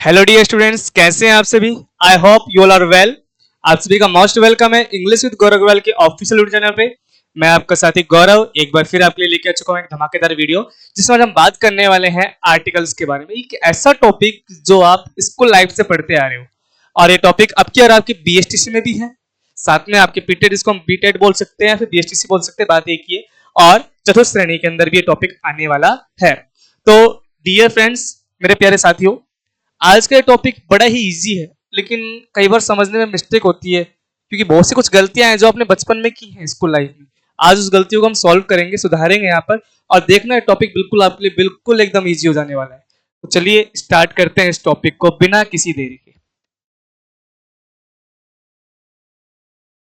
Hello dear students, कैसे हैं आप सभी। I hope you all are well. आप सभी का मोस्ट वेलकम है इंग्लिश विद गौरव अग्रवाल के ऑफिशियल यूट्यूब चैनल पे। मैं आपका साथी गौरव एक बार फिर आपके लिए लेके आ चुका हूं एक धमाकेदार वीडियो, जिसमें आज हम बात करने वाले हैं आर्टिकल्स के बारे में। एक ऐसा टॉपिक जो आप स्कूल लाइफ से पढ़ते आ रहे हो, और ये टॉपिक आपकी और आपकी बीएसटीसी में भी है, साथ में आपके पीटेड, इसको हम बीटेड बोल सकते हैं, फिर बीएसटीसी बोल सकते हैं, बात एक ही है। और चतुर्थ श्रेणी के अंदर भी ये टॉपिक आने वाला है। तो डियर फ्रेंड्स, मेरे प्यारे साथियों, आज का टॉपिक बड़ा ही इजी है, लेकिन कई बार समझने में मिस्टेक होती है, क्योंकि बहुत सी कुछ गलतियां हैं जो आपने बचपन में की हैं स्कूल लाइफ में। आज उस गलतियों को हम सॉल्व करेंगे, सुधारेंगे यहाँ पर, और देखना है टॉपिक बिल्कुल आपके लिए बिल्कुल एकदम इजी हो जाने वाला है। तो चलिए स्टार्ट करते हैं इस टॉपिक को बिना किसी देरी के।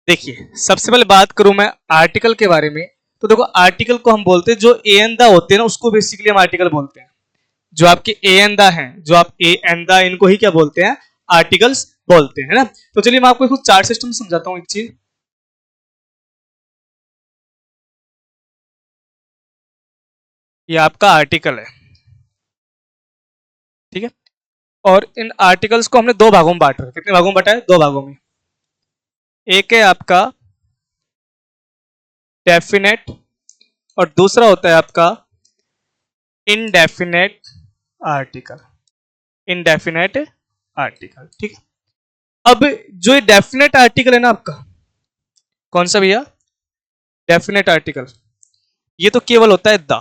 देखिए, सबसे पहले बात करूं मैं आर्टिकल के बारे में। तो देखो, आर्टिकल को हम बोलते हैं, जो ए एन दा होते हैं ना, उसको बेसिकली हम आर्टिकल बोलते हैं। जो आपके ए एन दा हैं, जो आप ए एन दा, इनको ही क्या बोलते हैं, आर्टिकल्स बोलते हैं, है ना। तो चलिए मैं आपको कुछ चार्ट सिस्टम समझाता हूं एक चीज। ये आपका आर्टिकल है, ठीक है। और इन आर्टिकल्स को हमने दो भागों में बांटा है। कितने भागों में बांटा है? दो भागों में। एक है आपका डेफिनेट, और दूसरा होता है आपका इनडेफिनेट आर्टिकल। इनडेफिनेट आर्टिकल, ठीक है। अब जो ये डेफिनेट आर्टिकल है ना आपका, कौन सा भैया? Definite article. ये तो केवल होता है द।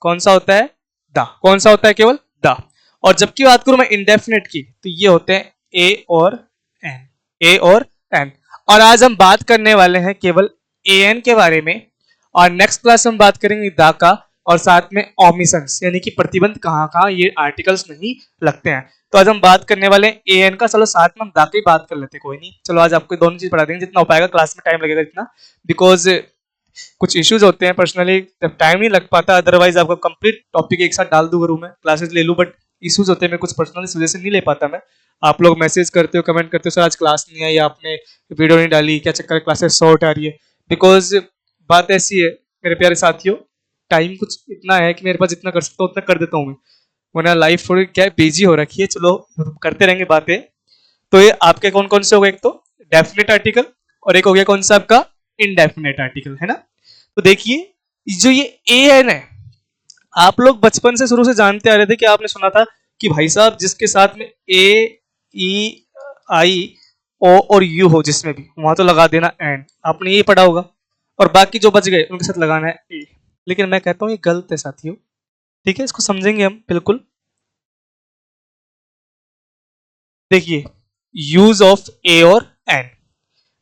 कौन सा होता है? द। कौन सा होता है? केवल द। और जबकि बात करूं मैं इंडेफिनेट की, तो ये होते हैं ए और एन। ए और एन। और आज हम बात करने वाले हैं केवल ए एन के बारे में, और नेक्स्ट क्लास हम बात करेंगे द का, और साथ में ओमिशंस, यानी कि प्रतिबंध कहां कहां ये आर्टिकल्स नहीं लगते हैं। तो आज हम बात करने वाले हैं ए एन का। चलो साथ में हम द की बात कर लेते हैं, कोई नहीं। चलो आज आपको दोनों चीज पढ़ा देंगे, जितना हो पाएगा, क्लास में टाइम लगेगा इतना, बिकॉज कुछ इश्यूज होते हैं पर्सनली, जब टाइम नहीं लग पाता। अदरवाइज आपको कंप्लीट टॉपिक एक साथ डाल दूं, करूं मैं क्लासेस ले लूं, बट इश्यूज होते हैं, मैं कुछ पर्सनल इस वजह से नहीं ले पाता मैं। आप लोग मैसेज करते हो, कमेंट करते हो, सर आज क्लास नहीं आई, आपने वीडियो नहीं डाली, क्या चक्कर है, क्लासेस शॉर्ट आ रही है। बिकॉज बात ऐसी है मेरे प्यारे साथियों, टाइम कुछ इतना है कि मेरे पास जितना कर सकता हूँ उतना कर देता हूँ मैं, वरना लाइफ थोड़ी क्या है, बिजी हो रखी है। चलो करते रहेंगे बातें। तो ये आपके कौन कौन से हो गए? एक तो डेफिनेट आर्टिकल, और एक हो गया कौन सा आपका? इनडेफिनेट आर्टिकल, है ना। तो देखिए, जो ये ए एन है, आप लोग बचपन से शुरू से जानते आ रहे थे कि आपने सुना था कि भाई साहब, जिसके साथ में ए ई आई ओ और यू हो, जिसमें भी, वहां तो लगा देना एन। आपने ये पढ़ा होगा, और बाकी जो बच गए उनके साथ लगाना है ए। लेकिन मैं कहता हूं ये गलत है साथियों, ठीक है। इसको समझेंगे हम बिल्कुल। देखिए, यूज ऑफ ए और एन।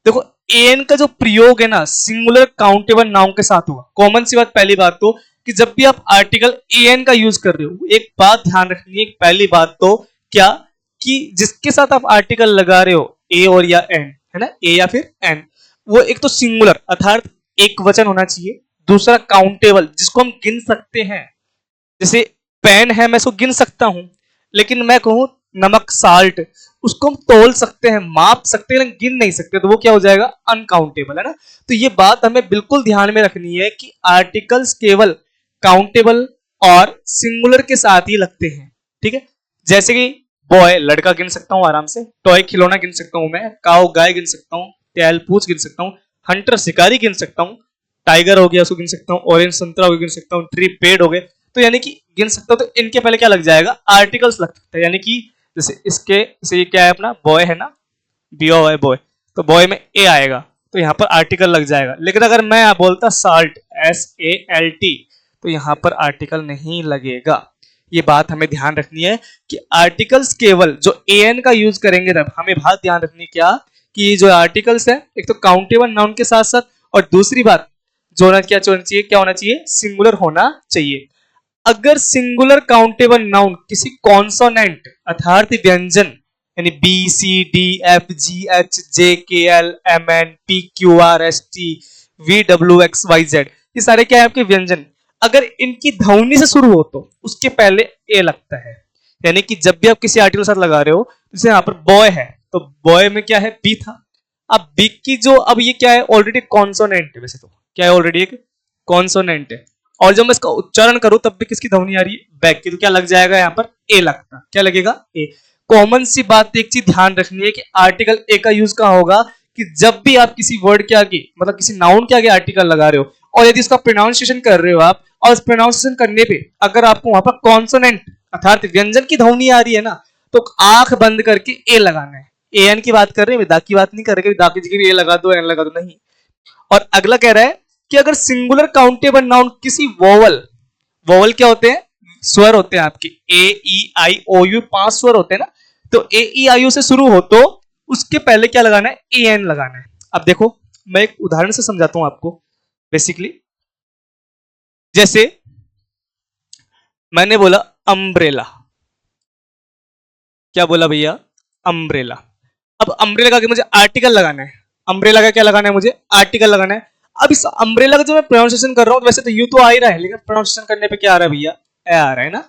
देखो, एन का जो प्रयोग है ना, सिंगुलर काउंटेबल नाउन के साथ होगा। कॉमन सी बात, पहली बात तो, कि जब भी आप आर्टिकल एन का यूज कर रहे हो, एक बात ध्यान रखनी है। पहली बात तो क्या, कि जिसके साथ आप आर्टिकल लगा रहे हो, ए और या एन, है ना, ए या फिर एन, वो एक तो सिंगुलर अर्थात एक वचन होना चाहिए। दूसरा काउंटेबल, जिसको हम गिन सकते हैं। जैसे पेन है, मैं इसको गिन सकता हूं, लेकिन मैं कहूं नमक, साल्ट, उसको हम तोल सकते हैं, माप सकते हैं, लेकिन गिन नहीं सकते, तो वो क्या हो जाएगा? अनकाउंटेबल, है ना। तो ये बात हमें बिल्कुल ध्यान में रखनी है कि आर्टिकल्स केवल काउंटेबल और सिंगुलर के साथ ही लगते हैं, ठीक है। जैसे कि बॉय, लड़का गिन सकता हूं आराम से, टॉय खिलौना गिन सकता हूं मैं, काऊ गाय गिन सकता हूं, टैल पूछ गिन सकता हूं, हंटर शिकारी गिन सकता हूं, टाइगर हो गया उसको गिन सकता हूं, ऑरेंज संतरा हो गया गिन सकता हूं, ट्री पेड़ हो गए, तो यानी कि गिन सकता हूं। तो इनके पहले क्या लग जाएगा? आर्टिकल्स लग सकता है। यानी कि जैसे इसके, जैसे ये क्या है अपना, बॉय है ना, बी ओ वाई बॉय, तो बॉय में ए आएगा, तो यहाँ पर आर्टिकल लग जाएगा। लेकिन अगर मैं बोलता salt, S A L T, तो यहाँ पर आर्टिकल नहीं लगेगा। ये बात हमें ध्यान रखनी है कि आर्टिकल्स केवल जो ए एन का यूज करेंगे, तब हमें बात ध्यान रखनी क्या, कि जो आर्टिकल्स है, एक तो काउंटेबल नाउन के साथ साथ, और दूसरी बात जो होना क्या चाहिए, क्या होना चाहिए? सिंगुलर होना चाहिए। अगर सिंगुलर काउंटेबल नाउन किसी कॉन्सोनेंट अर्थात व्यंजन, यानी B C D F G H J K L M N P Q R S T V W X Y Z, ये सारे क्या है आपके व्यंजन, अगर इनकी ध्वनि से शुरू हो तो उसके पहले ए लगता है। यानी कि जब भी आप किसी आर्टिकल साथ लगा रहे हो, जैसे यहाँ पर बॉय है, तो बॉय में क्या है? बी था। अब बी की जो, अब ये क्या है? ऑलरेडी कॉन्सोनेंट है। वैसे तो क्या है? ऑलरेडी एक कॉन्सोनेंट है। और जब मैं इसका उच्चारण करूं तब भी किसकी ध्वनि आ रही है? बैक की, तो क्या लग जाएगा? यहाँ पर ए लगता। क्या लगेगा? ए। कॉमन सी बात एक चीज ध्यान रखनी है कि आर्टिकल ए का यूज कहां होगा कि जब भी आप किसी वर्ड के आगे मतलब किसी नाउन के आगे आर्टिकल लगा रहे हो और यदि इसका प्रोनाउंसिएशन कर रहे हो आप और उस प्रोनाउंसिएशन करने पे अगर आपको वहां पर कॉन्सोनेंट अर्थात व्यंजन की ध्वनि आ रही है ना तो आंख बंद करके ए लगाना है। ए एन की बात कर रहे हैं, विदा की बात नहीं कर रहे कि विदा की जगह ए लगा दो एन लगा दो, नहीं। और अगला कह रहा है कि अगर सिंगुलर काउंटेबल नाउन किसी वोवल, वोवल क्या होते हैं, स्वर होते हैं आपके ए ई आई ओ यू, 5 स्वर होते हैं ना, तो ए ई आई यू से शुरू हो तो उसके पहले क्या लगाना है, ए एन लगाना है। अब देखो मैं एक उदाहरण से समझाता हूं आपको। बेसिकली जैसे मैंने बोला अम्ब्रेला, क्या बोला भैया, अम्ब्रेला। अब अम्ब्रेला का मुझे आर्टिकल लगाना है, अम्ब्रेला का क्या लगाना है, मुझे आर्टिकल लगाना है। अब इस अम्ब्रेला का जो मैं प्रोनाउंसिएशन कर रहा हूं वैसे तो यू तो आ ही रहा है, लेकिन प्रोनाउंसिएशन करने पे क्या आ रहा है भैया, ए आ रहा है ना,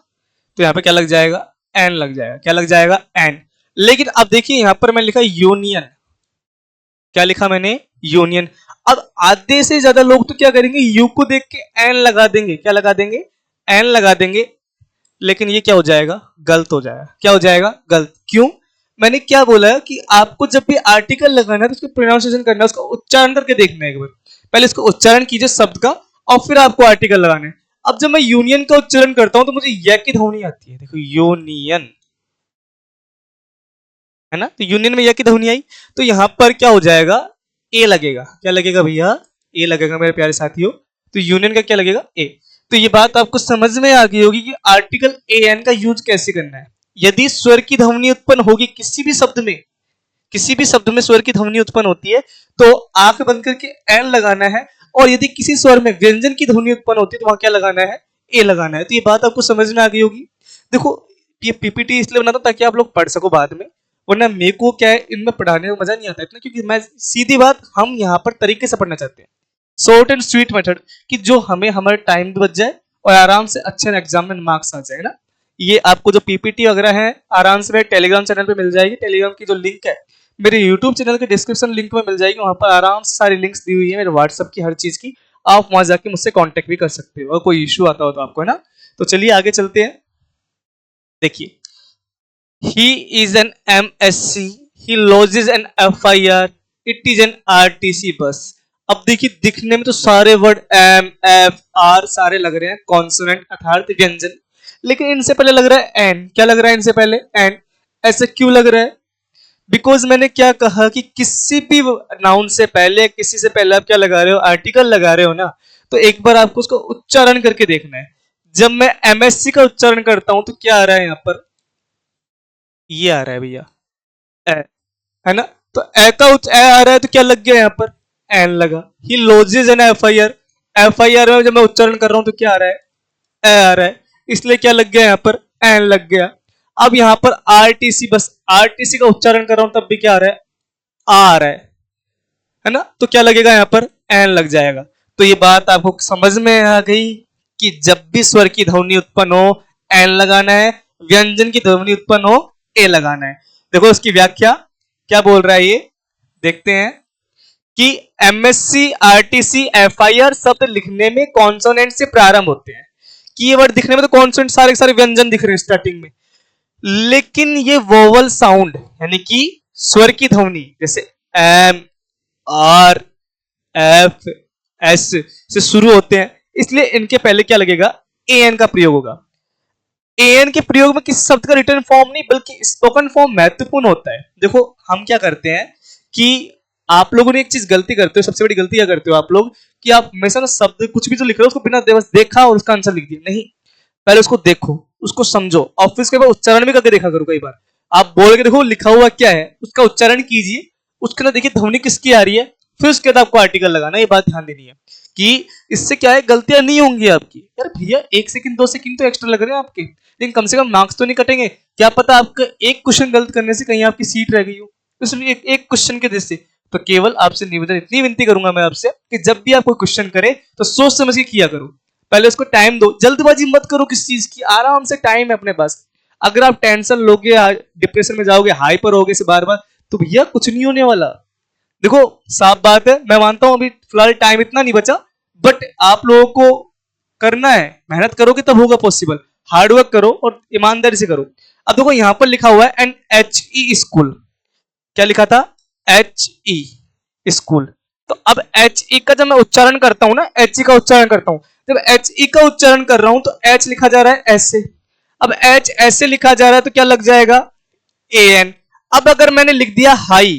तो यहाँ पे क्या लग जाएगा, एन लग जाएगा। क्या लग जाएगा, एन। लेकिन अब देखिए यहां पर मैं लिखा यूनियन, क्या लिखा मैंने, यूनियन। अब आधे से ज्यादा लोग तो क्या करेंगे, यू को देख के एन लगा देंगे, क्या लगा देंगे, एन लगा देंगे। लेकिन ये क्या हो जाएगा, गलत हो जाएगा। क्या हो जाएगा, गलत। क्यों, मैंने क्या बोला है कि आपको जब भी आर्टिकल लगाना है तो उसको प्रोनाउंसिएशन करना है, उसका उच्चारण करके देखना है एक बार। पहले इसको उच्चारण कीजिए शब्द का और फिर आपको आर्टिकल लगाना है। अब जब मैं यूनियन का उच्चारण करता हूं तो मुझे य की ध्वनि आती है, देखो यूनियन है ना, तो यूनियन में य की ध्वनि आई तो यहां पर क्या हो जाएगा, ए लगेगा। क्या लगेगा भैया, ए लगेगा मेरे प्यारे साथियों। तो यूनियन का क्या लगेगा, ए। तो ये बात आपको समझ में आ गई होगी कि आर्टिकल ए एन का यूज कैसे करना है। यदि स्वर की ध्वनि उत्पन्न होगी किसी भी शब्द में, किसी भी शब्द में स्वर की ध्वनि उत्पन्न होती है तो आंख बंद करके एन लगाना है, और यदि किसी स्वर में व्यंजन की ध्वनि उत्पन्न होती है तो वहां क्या लगाना है, ए लगाना है। तो ये बात आपको समझ में आ गई होगी। देखो ये पीपीटी इसलिए बनाता हूं ताकि आप लोग पढ़ सको बाद में, वरना मेरे को क्या है इनमें पढ़ाने में मजा नहीं आता इतना, क्योंकि मैं सीधी बात हम यहाँ पर तरीके से पढ़ना चाहते हैं, शॉर्ट एंड स्वीट मेथड, कि जो हमें हमारे टाइम भी बच जाए और आराम से अच्छे एग्जाम में मार्क्स आ जाए ना। ये आपको जो पीपीटी वगैरह है आराम से मेरे टेलीग्राम चैनल पे मिल जाएगी। टेलीग्राम की जो लिंक है मेरे यूट्यूब चैनल के डिस्क्रिप्शन लिंक में मिल जाएगी, वहां पर आराम से सारी लिंक्स दी हुई है मेरे व्हाट्सएप की, हर चीज की। आप वहां जाके मुझसे कांटेक्ट भी कर सकते हो और कोई इश्यू आता हो तो आपको, है ना। तो चलिए आगे चलते हैं। देखिए, he is an MSc, he lodges an FIR, it is an RTC बस। अब देखिए दिखने में तो सारे वर्ड एम एफ आर सारे लग रहे हैं कॉन्सोनेंट अर्थात व्यंजन, लेकिन इनसे पहले लग रहा है एन। क्या लग रहा है इनसे पहले, एन। ऐसे क्यों लग रहा है, बिकॉज मैंने क्या कहा कि किसी भी नाउन से पहले, किसी से पहले आप क्या लगा रहे हो, आर्टिकल लगा रहे हो ना, तो एक बार आपको उसको उच्चारण करके देखना है। जब मैं एमएससी का उच्चारण करता हूं तो क्या आ रहा है यहाँ पर, ये आ रहा है भैया, ए, है ना। तो ए का ए आ रहा है तो क्या लग गया यहाँ पर, एन लगा। ही लॉजेज एन एफआईआर, एफआईआर में जब मैं उच्चारण कर रहा हूं तो क्या आ रहा है, ए आ रहा है, इसलिए क्या लग गया यहाँ पर, एन लग गया। अब यहाँ पर आरटीसी, बस आरटीसी का उच्चारण कर रहा हूं तब भी क्या आ रहा है, आ रहा है ना, तो क्या लगेगा यहाँ पर, एन लग जाएगा। तो ये बात आपको समझ में आ गई कि जब भी स्वर की ध्वनि उत्पन्न हो एन लगाना है, व्यंजन की ध्वनि उत्पन्न हो ए लगाना है। देखो उसकी व्याख्या क्या बोल रहा है ये, देखते हैं कि एमएससी आरटीसी एफआईआर शब्द लिखने में कॉन्सोनेंट से प्रारंभ होते हैं। कि ये वर्ड दिखने में तो कॉन्सोनेंट सारे सारे व्यंजन दिख रहे हैं स्टार्टिंग में, लेकिन ये वोवल साउंड यानी कि स्वर की ध्वनि जैसे एम आर एफ एस से शुरू होते हैं, इसलिए इनके पहले क्या लगेगा, ए एन का प्रयोग होगा। ए एन के प्रयोग में किसी शब्द का रिटर्न फॉर्म नहीं बल्कि स्पोकन फॉर्म महत्वपूर्ण होता है। देखो हम क्या करते हैं कि आप लोगों ने एक चीज गलती करते हो, सबसे बड़ी गलती क्या करते हो आप लोग, कि आप हमेशा ना शब्द कुछ भी जो लिख रहे हो उसको बिना देखा और उसका आंसर लिख दिया, नहीं। पहले उसको देखो, उसको समझो और फिर उसके बाद उच्चारण भी करके देखा करो। कई बार आप बोल के देखो लिखा हुआ क्या है, उसका उच्चारण कीजिए, उसके ना देखिए ध्वनि किसकी आ रही है, फिर उसके बाद आपको आर्टिकल लगाना। ये बात ध्यान देनी है कि इससे क्या है, गलतियां नहीं होंगी आपकी। यार भैया 1 सेकंड 2 सेकंड तो एक्स्ट्रा लग रहे हैं आपके, लेकिन कम से कम मार्क्स तो नहीं कटेंगे। क्या पता आपका एक क्वेश्चन गलत करने से कहीं आपकी सीट रह गई हो, इसलिए एक क्वेश्चन के जैसे। तो केवल आपसे निवेदन, इतनी विनती करूंगा मैं आपसे कि जब भी आप कोई क्वेश्चन करे तो सोच समझ के किया करो, पहले उसको टाइम दो, जल्दबाजी मत करो किस चीज की, आराम से, टाइम है अपने पास। अगर आप टेंशन लोगे, डिप्रेशन में जाओगे, हाइपर होगे से बार बार, तो भैया कुछ नहीं होने वाला। देखो साफ बात है, मैं मानता हूं अभी फिलहाल टाइम इतना नहीं बचा, बट आप लोगों को करना है, मेहनत करोगे तब होगा पॉसिबल। हार्डवर्क करो और ईमानदारी से करो। अब देखो यहां पर लिखा हुआ है एन एच ई स्कूल, क्या लिखा था, एच ई स्कूल। तो अब एच ई का जब मैं उच्चारण करता हूं ना, एच ई का उच्चारण करता हूं, जब एच ई का उच्चारण कर रहा हूं तो एच लिखा जा रहा है ऐसे। अब एच ऐसे लिखा जा रहा है तो क्या लग जाएगा, ए एन। अब अगर मैंने लिख दिया हाई,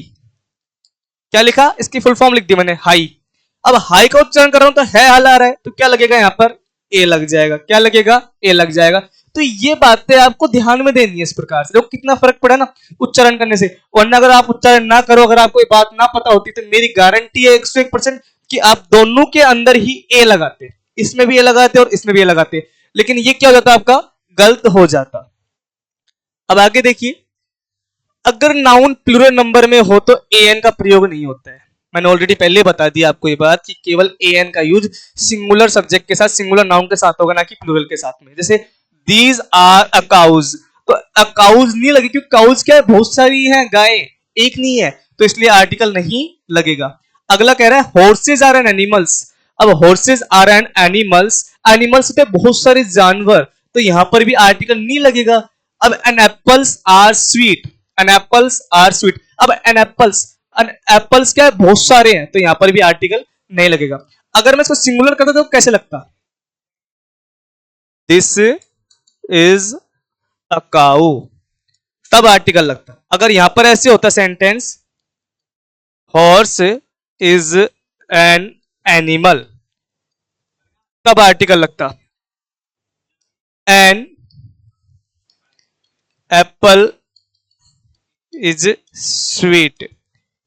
क्या लिखा, इसकी फुल फॉर्म लिख दी मैंने, हाई। अब हाई का उच्चारण कर रहा हूं तो है हल आ रहा है, तो क्या लगेगा यहां पर, ए लग जाएगा। क्या लगेगा, ए लग जाएगा। तो ये बातें आपको ध्यान में देनी है इस प्रकार से। देखो कितना फर्क पड़ा ना उच्चारण करने से। वरना अगर आप उच्चारण ना करो, अगर आपको ये बात ना पता होती, तो मेरी गारंटी है 101% कि आप दोनों के अंदर ही ए लगाते, इसमें भी ए लगाते और इसमें भी ए लगाते। लेकिन ये क्या हो जाता, आपका गलत हो जाता। अब आगे देखिए, अगर नाउन प्लूरल नंबर में हो तो ए एन का प्रयोग नहीं होता है। मैंने ऑलरेडी पहले बता दिया आपको ये बात कि केवल ए एन का यूज सिंगुलर सब्जेक्ट के साथ, सिंगुलर नाउन के साथ होगा, ना कि प्लूरल के साथ में। जैसे दीज आर अ काउज, तो अ काउज नहीं लगे क्योंकि काउज क्या है, बहुत सारी हैं गाय, एक नहीं है, तो इसलिए आर्टिकल नहीं लगेगा। अगला कह रहा है हॉर्सेज आर एन एनिमल्स। अब horses are an animals, animals होते बहुत सारे जानवर, तो यहां पर भी आर्टिकल नहीं लगेगा। अब an apples are sweet, an apples are sweet. अब एन एप्पल्स क्या है, बहुत सारे हैं, तो यहां पर भी आर्टिकल नहीं लगेगा। अगर मैं इसको सिंगुलर करता तो कैसे लगता, दिस इज अ काऊ, तब आर्टिकल लगता। अगर यहां पर ऐसे होता sentence, horse is an animal, तब आर्टिकल लगता। एन एप्पल इज स्वीट,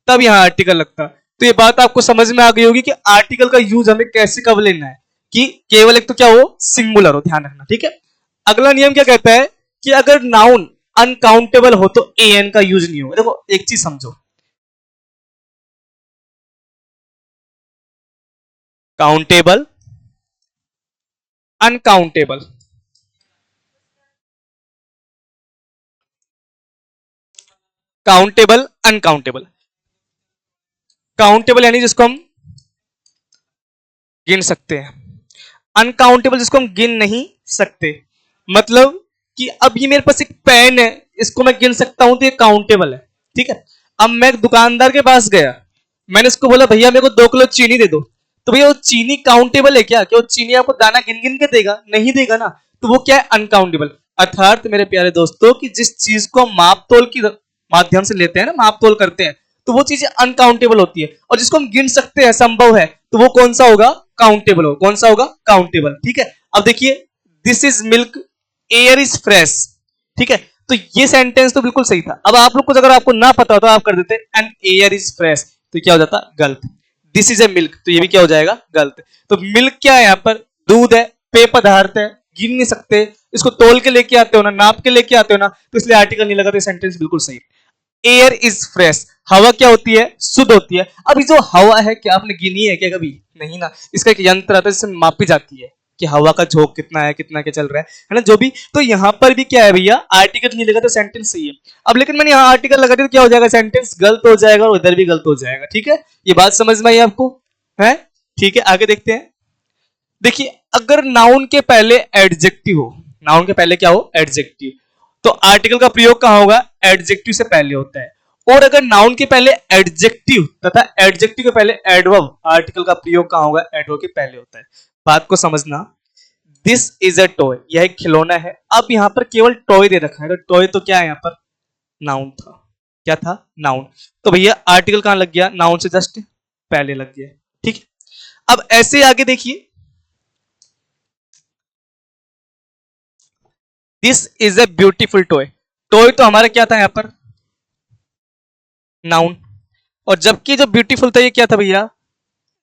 तब यहां आर्टिकल लगता। तो ये बात आपको समझ में आ गई होगी कि आर्टिकल का यूज हमें कैसे कब लेना है, कि केवल एक तो क्या हो, सिंगुलर हो, ध्यान रखना, ठीक है। अगला नियम क्या कहता है कि अगर नाउन अनकाउंटेबल हो तो ए एन का यूज नहीं होगा। देखो एक चीज समझो, countable, uncountable, countable, uncountable. Countable यानी जिसको हम गिन सकते हैं, अनकाउंटेबल जिसको हम गिन नहीं सकते। मतलब कि अब ये मेरे पास एक पेन है, इसको मैं गिन सकता हूं तो ये काउंटेबल है, ठीक है। अब मैं एक दुकानदार के पास गया, मैंने उसको बोला भैया मेरे को 2 किलो चीनी दे दो, तो भैया वो चीनी काउंटेबल है क्या, कि वो चीनी आपको दाना गिन गिन के देगा, नहीं देगा ना, तो वो क्या है, अनकाउंटेबल। अर्थात मेरे प्यारे दोस्तों कि जिस चीज को हम माप तोल की माध्यम से लेते हैं ना, माप तोल करते हैं, तो वो चीजें अनकाउंटेबल होती है। और जिसको हम गिन सकते हैं, संभव है, तो वो कौन सा होगा, काउंटेबल हो। कौन सा होगा, काउंटेबल, ठीक है। अब देखिए, this is milk, air is fresh, ठीक है। तो ये सेंटेंस तो बिल्कुल सही था। अब आप लोग कुछ अगर आपको ना पता हो तो आप कर देते एंड एयर इज फ्रेश, तो क्या हो जाता, गलत। दिस इज ए मिल्क, तो ये भी क्या हो जाएगा, गलत। तो मिल्क क्या है, यहां पर दूध है, पेय पदार्थ है, गिन नहीं सकते, इसको तोल के लेके आते हो ना, नाप के लेके आते हो ना, तो इसलिए आर्टिकल नहीं लगा, तो सेंटेंस बिल्कुल सही। एयर इज फ्रेश, हवा क्या होती है, शुद्ध होती है। अभी जो हवा है क्या आपने गिनी है क्या कभी, नहीं ना। इसका एक यंत्र आता है जिससे मापी जाती है कि हवा का झोंक कितना है, कितना क्या चल रहा है ना, जो भी। तो यहां पर भी क्या है भैया, आर्टिकल नहीं लगा तो सेंटेंस सही है। अब लेकिन मैंने यहां आर्टिकल लगा दिया तो क्या हो जाएगा, सेंटेंस गलत हो जाएगा और उधर भी गलत हो जाएगा, ठीक है। ये बात समझ में आई आपको, है, ठीक है। आगे देखते हैं। देखिए, अगर नाउन के पहले एडजेक्टिव हो, नाउन के पहले क्या हो, एडजेक्टिव, तो आर्टिकल का प्रयोग कहां होगा, एडजेक्टिव से पहले होता है। और अगर नाउन के पहले एडजेक्टिव तथा एडजेक्टिव के पहले एडवर्ब, आर्टिकल का प्रयोग कहां होगा, एडवर्ब के पहले होता है। बात को समझना। दिस इज अ टॉय, यह एक खिलौना है। अब यहां पर केवल टॉय दे रखा है, तो टॉय तो क्या है, यहां पर नाउन था, क्या था, नाउन। तो भैया आर्टिकल कहां लग गया, नाउन से जस्ट पहले लग गया, ठीक है। अब ऐसे आगे देखिए, this is a beautiful toy, toy तो हमारा क्या था यहां पर, नाउन। और जबकि जो ब्यूटीफुल था ये क्या था भैया,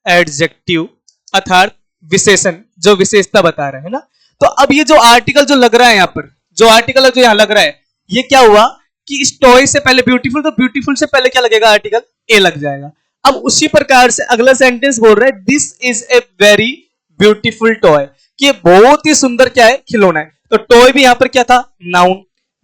एडजेक्टिव, अर्थात विशेषण, जो विशेषता बता रहा है ना। तो अब ये जो आर्टिकल जो लग रहा है यहां पर, जो आर्टिकल जो यहां लग रहा है, ये क्या हुआ कि इस टॉय से पहले ब्यूटीफुल, तो ब्यूटीफुल से पहले क्या लगेगा, आर्टिकल ए लग जाएगा। अब उसी प्रकार से अगला सेंटेंस बोल रहा है, this is a very beautiful toy, कि ये बहुत ही सुंदर क्या है, खिलौना है। तो टॉय भी यहां पर क्या था, नाउन,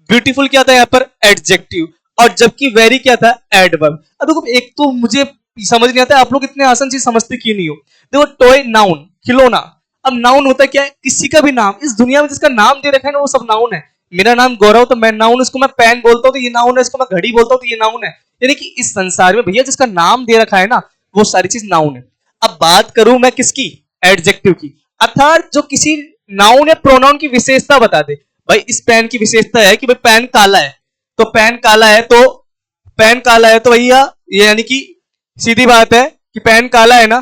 ब्यूटीफुल क्या था यहां पर, एडजेक्टिव, और जबकि वेरी क्या था, एडवर्ब। अब देखो एक तो मुझे समझ नहीं आता आप लोग इतने आसान चीज समझते क्यों नहीं हो। देखो टॉय नाउन, खिलौना। अब नाउन होता क्या है, किसी का भी नाम, इस दुनिया में जिसका नाम दे रखा है ना वो सब नाउन है। मेरा नाम गौरव तो मैं नाउन, उसको मैं पेन बोलता हूँ तो ये नाउन है, इसको मैं घड़ी बोलता हूँ तो ये नाउन है। यानी कि इस संसार में भैया जिसका नाम दे रखा है ना वो सारी चीज नाउन है। अब बात करूं मैं किसकी, एडजेक्टिव की, अर्थात जो किसी नाउन या प्रोनाउन की विशेषता बता दे। भाई इस पेन की विशेषता है कि भाई पेन काला है, तो पेन काला है तो पेन काला है तो भैया ये यानी कि सीधी बात है कि पेन काला है ना,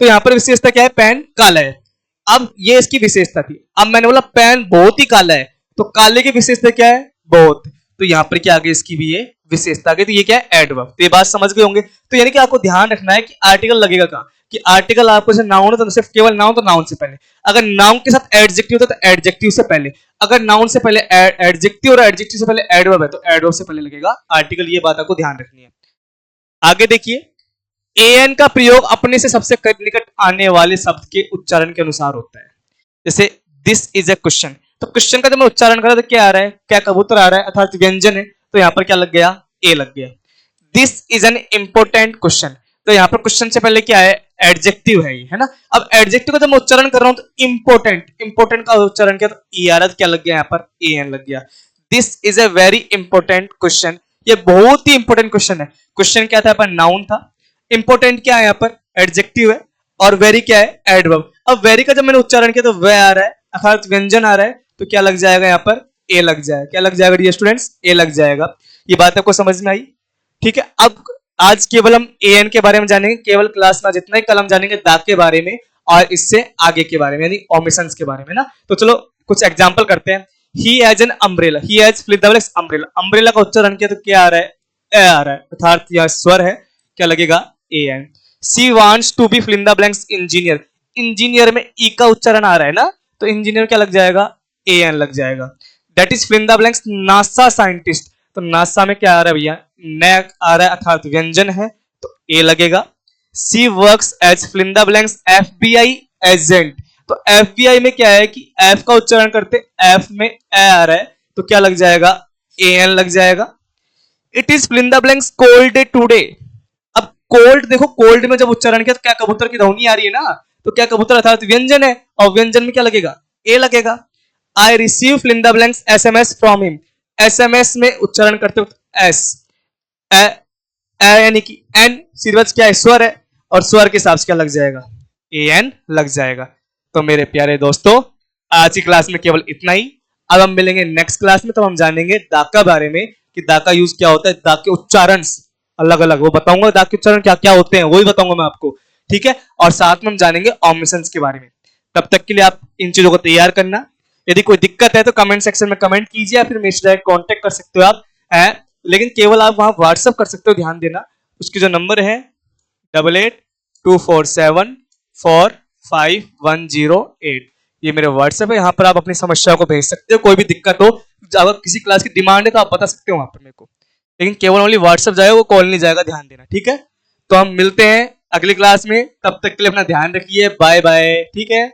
तो यहां पर विशेषता क्या है, पेन काला है। अब ये इसकी विशेषता थी। अब मैंने बोला पेन बहुत ही काला है, तो काले की विशेषता क्या है, बहुत, तो यहां पर क्या आ गई, इसकी भी ये विशेषता आ गई, तो ये क्या है, एडवर्ब। तो ये बात समझ गए होंगे। तो यानी कि आपको ध्यान रखना है कि आर्टिकल लगेगा कहां, कि आर्टिकल आपको जैसे नाउन है तो सिर्फ केवल नाउन, तो नाउन से पहले, अगर नाउन के साथ एडजेक्टिव होता तो एडजेक्टिव से पहले, अगर नाउन से पहले एडजेक्टिव और एडजेक्टिव से पहले एडवर्ब है तो एडवर्ब से पहले लगेगा आर्टिकल। ये बात आपको ध्यान रखनी है। आगे देखिए, एन का प्रयोग अपने से सबसे निकट आने वाले शब्द के उच्चारण के अनुसार होता है। जैसे दिस इज ए क्वेश्चन, तो क्वेश्चन का जब मैं उच्चारण करा तो क्या आ रहा है, क्या कबूतर आ रहा है, अर्थात व्यंजन है, तो यहां पर क्या लग गया, ए लग गया। This is an important question, तो यहां पर क्वेश्चन से पहले क्या है, एडजेक्टिव है ये, है ना। अब एडजेक्टिव का जब मैं उच्चारण कर रहा हूं तो इंपॉर्टेंट, इंपॉर्टेंट का उच्चारण किया तो ई आ रहा, क्या लग गया, यहां पर ए एन लग गया। This is a very important question, ये बहुत ही इंपॉर्टेंट क्वेश्चन है। क्वेश्चन क्या था, पर नाउन था, इंपॉर्टेंट क्या है, यहाँ पर एडजेक्टिव है, और वेरी क्या है, एडवर्ब। अब वेरी का जब मैंने उच्चारण किया तो वे आ रहा है, अर्थात व्यंजन आ रहा है, तो क्या लग जाएगा, यहाँ पर ए लग जाएगा। क्या लग जाएगा डियर स्टूडेंट्स, ए लग जाएगा। ये बात आपको समझ में आई, ठीक है। अब आज केवल हम ए एन के बारे में जानेंगे, केवल क्लास में जितना ही कल हम जानेंगे दाग के बारे में और इससे आगे के बारे में यानी ओमिशंस के बारे में ना। तो चलो कुछ एग्जांपल करते हैं। He has an umbrella, he has fill in the blanks umbrella, umbrella का उच्चारण किया तो क्या आ रहा है, ए आ रहा है, अर्थात यह स्वर है, क्या लगेगा, A N. She wants to be fill in the blanks engineer, engineer में ई का उच्चारण आ रहा है ना, तो इंजीनियर क्या लग जाएगा, ए एन लग जाएगा। That is fill in the blanks NASA scientist, तो नासा में क्या आ रहा है भैया, नैक आ रहा है, अर्थात व्यंजन है, तो ए लगेगा। She works as fill in the blanks FBI agent, तो एफबीआई में क्या है कि एफ का उच्चारण करते, एफ में ए आ रहा है, तो क्या लग जाएगा, ए एन लग जाएगा। It is fill in the blanks cold day today, अब कोल्ड देखो, कोल्ड में जब उच्चारण किया तो क्या कबूतर की ध्वनि आ रही है ना, तो क्या कबूतर अर्थात व्यंजन है, और व्यंजन में क्या लगेगा, ए लगेगा। I receive fill in the blanks SMS from him, SMS में उच्चारण करते हो एस, यानी कि एन सिर्वच क्या है, स्वर है, और स्वर के हिसाब से क्या लग जाएगा, ए एन लग जाएगा। तो मेरे प्यारे दोस्तों आज की क्लास में केवल इतना ही। अब हम मिलेंगे नेक्स्ट क्लास में, तो हम जानेंगे दाग का बारे में कि दाग का यूज क्या होता है, दाग के उच्चारण अलग अलग वो बताऊंगा, दाग के उच्चारण क्या क्या होते हैं वो भी बताऊंगा मैं आपको, ठीक है। और साथ में हम जानेंगे ओमिशंस के बारे में। तब तक के लिए आप इन चीजों को तैयार करना। यदि कोई दिक्कत है तो कमेंट सेक्शन में कमेंट कीजिए, या फिर मेरे से डायरेक्ट कॉन्टेक्ट कर सकते हो आप, लेकिन केवल आप वहां व्हाट्सअप कर सकते हो, ध्यान देना। उसकी जो नंबर है 8824745108, ये मेरे व्हाट्सएप है, यहाँ पर आप अपनी समस्या को भेज सकते हो। कोई भी दिक्कत हो, अगर किसी क्लास की डिमांड है तो आप बता सकते हो वहां पर मेरे को, लेकिन केवल ओनली व्हाट्सएप जाएगा, वो कॉल नहीं जाएगा, ध्यान देना, ठीक है। तो हम मिलते हैं अगली क्लास में, तब तक के लिए अपना ध्यान रखिए, बाय बाय, ठीक है।